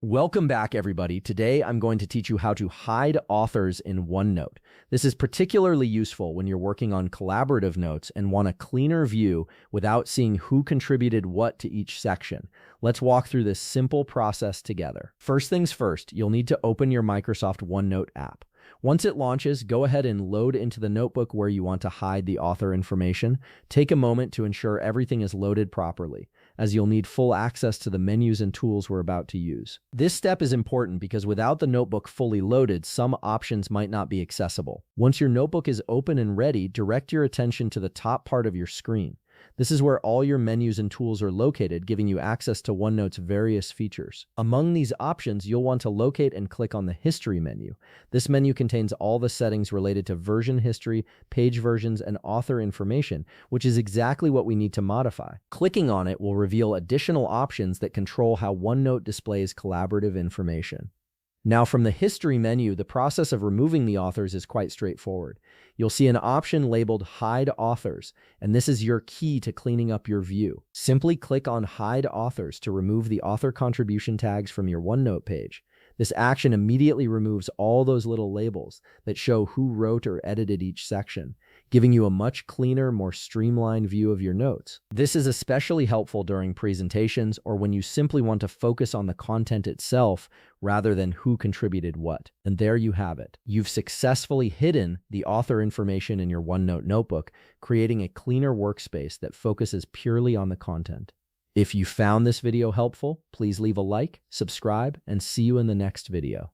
Welcome back, everybody. Today, I'm going to teach you how to hide authors in OneNote. This is particularly useful when you're working on collaborative notes and want a cleaner view without seeing who contributed what to each section. Let's walk through this simple process together. First things first, you'll need to open your Microsoft OneNote app. Once it launches, go ahead and load into the notebook where you want to hide the author information. Take a moment to ensure everything is loaded properly, as you'll need full access to the menus and tools we're about to use. This step is important because without the notebook fully loaded, some options might not be accessible. Once your notebook is open and ready, direct your attention to the top part of your screen. This is where all your menus and tools are located, giving you access to OneNote's various features. Among these options, you'll want to locate and click on the History menu. This menu contains all the settings related to version history, page versions, and author information, which is exactly what we need to modify. Clicking on it will reveal additional options that control how OneNote displays collaborative information. Now, from the History menu, the process of removing the authors is quite straightforward. You'll see an option labeled Hide Authors, and this is your key to cleaning up your view. Simply click on Hide Authors to remove the author contribution tags from your OneNote page. This action immediately removes all those little labels that show who wrote or edited each section, giving you a much cleaner, more streamlined view of your notes. This is especially helpful during presentations or when you simply want to focus on the content itself rather than who contributed what. And there you have it. You've successfully hidden the author information in your OneNote notebook, creating a cleaner workspace that focuses purely on the content. If you found this video helpful, please leave a like, subscribe, and see you in the next video.